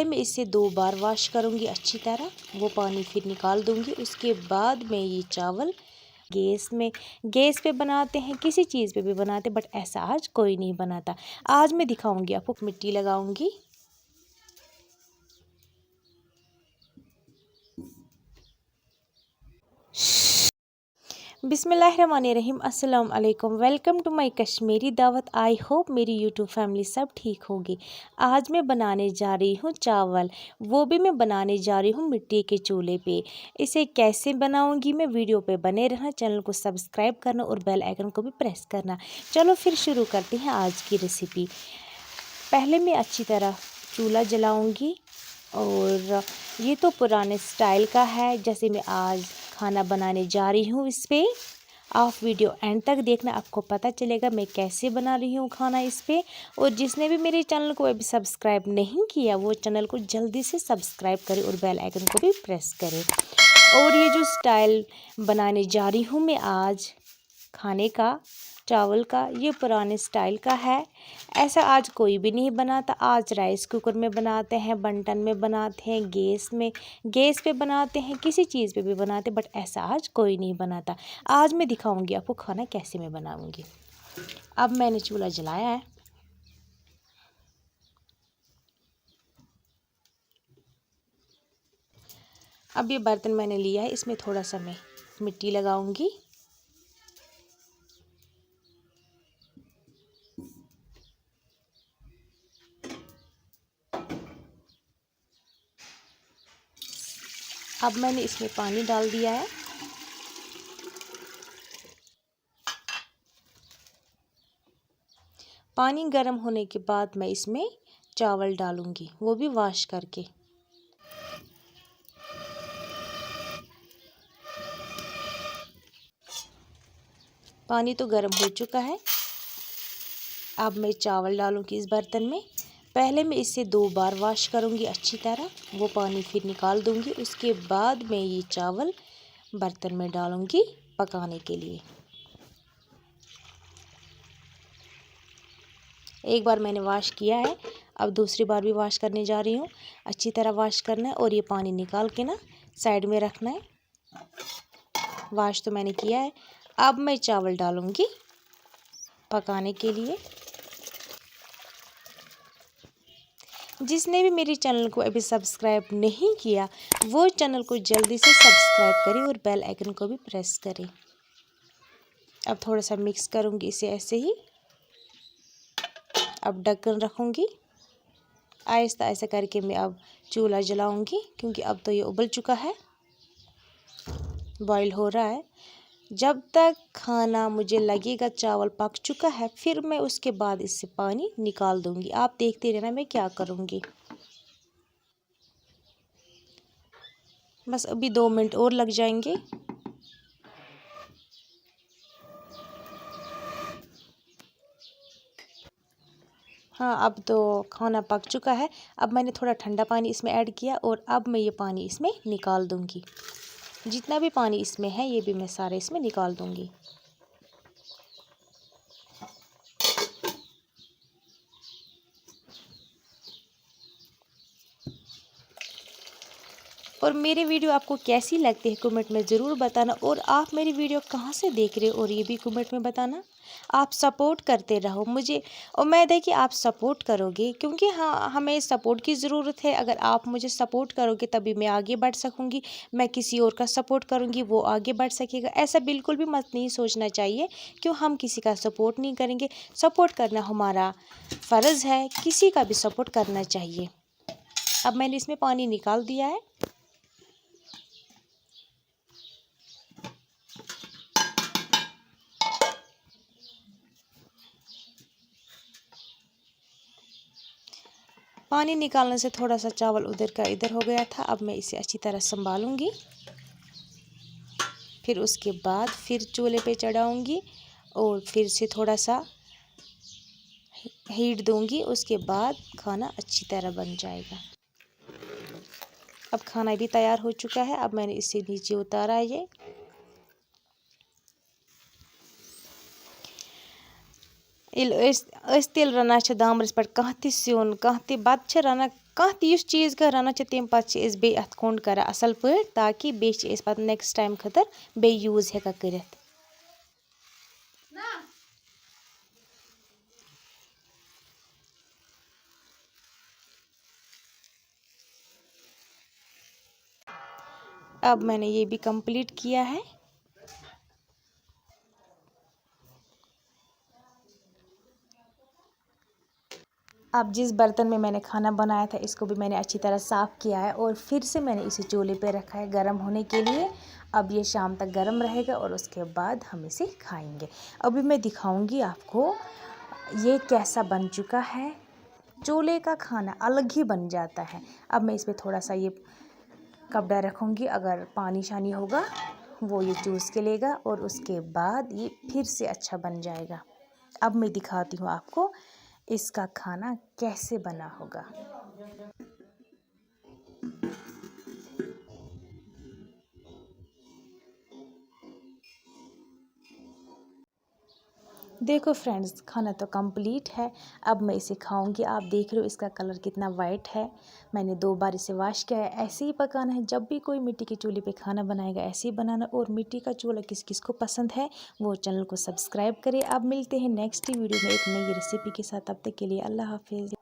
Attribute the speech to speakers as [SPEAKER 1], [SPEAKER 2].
[SPEAKER 1] मैं इसे 2 बार वॉश करूँगी अच्छी तरह, वो पानी फिर निकाल दूँगी। उसके बाद मैं ये चावल गैस पे बनाते हैं, किसी चीज़ पे भी बनाते, बट ऐसा आज कोई नहीं बनाता। आज मैं दिखाऊंगी आपको, मिट्टी लगाऊंगी। बिस्मिल्लाहिर्रहमानिर्रहीम, अस्सलाम वालेकुम। वेलकम टू माय कश्मीरी दावत। आई होप मेरी यूट्यूब फैमिली सब ठीक होगी। आज मैं बनाने जा रही हूँ चावल, वो भी मैं बनाने जा रही हूँ मिट्टी के चूल्हे पे। इसे कैसे बनाऊँगी मैं, वीडियो पे बने रहना, चैनल को सब्सक्राइब करना और बेल आइकन को भी प्रेस करना। चलो फिर शुरू करते हैं आज की रेसिपी। पहले मैं अच्छी तरह चूल्हा जलाऊँगी, और ये तो पुराने स्टाइल का है जैसे मैं आज खाना बनाने जा रही हूँ। इस पे आप वीडियो एंड तक देखना, आपको पता चलेगा मैं कैसे बना रही हूँ खाना इस पे। और जिसने भी मेरे चैनल को अभी सब्सक्राइब नहीं किया, वो चैनल को जल्दी से सब्सक्राइब करें और बेल आइकन को भी प्रेस करें। और ये जो स्टाइल बनाने जा रही हूँ मैं आज खाने का, चावल का, ये पुराने स्टाइल का है। ऐसा आज कोई भी नहीं बनाता। आज राइस कुकर में बनाते हैं, बंटन में बनाते हैं, गैस पे बनाते हैं, किसी चीज़ पे भी बनाते, बट ऐसा आज कोई नहीं बनाता। आज मैं दिखाऊंगी आपको खाना कैसे मैं बनाऊंगी। अब मैंने चूल्हा जलाया है। अब ये बर्तन मैंने लिया है, इसमें थोड़ा सा मैं मिट्टी लगाऊंगी। अब मैंने इसमें पानी डाल दिया है। पानी गर्म होने के बाद मैं इसमें चावल डालूंगी, वो भी वॉश करके। पानी तो गर्म हो चुका है। अब मैं चावल डालूंगी इस बर्तन में। पहले मैं इसे 2 बार वॉश करूंगी अच्छी तरह, वो पानी फिर निकाल दूंगी। उसके बाद मैं ये चावल बर्तन में डालूंगी पकाने के लिए। एक बार मैंने वॉश किया है, अब दूसरी बार भी वॉश करने जा रही हूँ। अच्छी तरह वॉश करना है और ये पानी निकाल के ना साइड में रखना है। वॉश तो मैंने किया है। अब मैं चावल डालूंगी पकाने के लिए। जिसने भी मेरे चैनल को अभी सब्सक्राइब नहीं किया, वो चैनल को जल्दी से सब्सक्राइब करें और बेल आइकन को भी प्रेस करें। अब थोड़ा सा मिक्स करूँगी इसे ऐसे ही। अब ढक्कन रखूँगी, आहिस्ता आहिस्ता करके मैं अब चूल्हा जलाऊँगी, क्योंकि अब तो ये उबल चुका है, बॉईल हो रहा है। जब तक खाना मुझे लगेगा चावल पक चुका है, फिर मैं उसके बाद इससे पानी निकाल दूँगी। आप देखते रहना मैं क्या करूँगी। बस अभी 2 मिनट और लग जाएंगे। हाँ, अब तो खाना पक चुका है। अब मैंने थोड़ा ठंडा पानी इसमें ऐड किया, और अब मैं ये पानी इसमें निकाल दूँगी। जितना भी पानी इसमें है, ये भी मैं सारा इसमें निकाल दूँगी। और मेरी वीडियो आपको कैसी लगती है कमेंट में ज़रूर बताना। और आप मेरी वीडियो कहाँ से देख रहे हो, और ये भी कमेंट में बताना। आप सपोर्ट करते रहो मुझे, उम्मीद है कि आप सपोर्ट करोगे, क्योंकि हाँ, हमें सपोर्ट की ज़रूरत है। अगर आप मुझे सपोर्ट करोगे तभी मैं आगे बढ़ सकूँगी। मैं किसी और का सपोर्ट करूँगी, वो आगे बढ़ सकेगा। ऐसा बिल्कुल भी मत नहीं सोचना चाहिए, क्यों हम किसी का सपोर्ट नहीं करेंगे। सपोर्ट करना हमारा फ़र्ज़ है, किसी का भी सपोर्ट करना चाहिए। अब मैंने इसमें पानी निकाल दिया है। पानी निकालने से थोड़ा सा चावल उधर का इधर हो गया था। अब मैं इसे अच्छी तरह संभालूंगी, फिर उसके बाद फिर चूल्हे पे चढ़ाऊंगी और फिर से थोड़ा सा हीट दूंगी। उसके बाद खाना अच्छी तरह बन जाएगा। अब खाना भी तैयार हो चुका है। अब मैंने इसे नीचे उतारा है। ये तेल रना दामरस पे कह सिन कह बत रना कह तीस चीज़ कर रना तम पे बे अत कोंड कर असल पे ताकि बे पे नेक्स्ट टाइम खतर बे यूज़ हेका कर। अब मैंने ये भी कंप्लीट किया है। अब जिस बर्तन में मैंने खाना बनाया था इसको भी मैंने अच्छी तरह साफ़ किया है और फिर से मैंने इसे चूल्हे पे रखा है गर्म होने के लिए। अब ये शाम तक गर्म रहेगा और उसके बाद हम इसे खाएंगे। अभी मैं दिखाऊंगी आपको ये कैसा बन चुका है। चूल्हे का खाना अलग ही बन जाता है। अब मैं इस पर थोड़ा सा ये कपड़ा रखूँगी, अगर पानी शानी होगा वो ये चूस के लेगा और उसके बाद ये फिर से अच्छा बन जाएगा। अब मैं दिखाती हूँ आपको इसका खाना कैसे बना होगा। देखो फ्रेंड्स, खाना तो कंप्लीट है। अब मैं इसे खाऊंगी। आप देख रहे हो इसका कलर कितना वाइट है। मैंने 2 बार इसे वॉश किया है। ऐसे ही पकाना है। जब भी कोई मिट्टी के चूल्हे पे खाना बनाएगा ऐसे ही बनाना। और मिट्टी का चूल्हा किस किस को पसंद है वो चैनल को सब्सक्राइब करें। अब मिलते हैं नेक्स्ट वीडियो में एक नई रेसिपी के साथ। तब तक के लिए अल्लाह हाफिज़।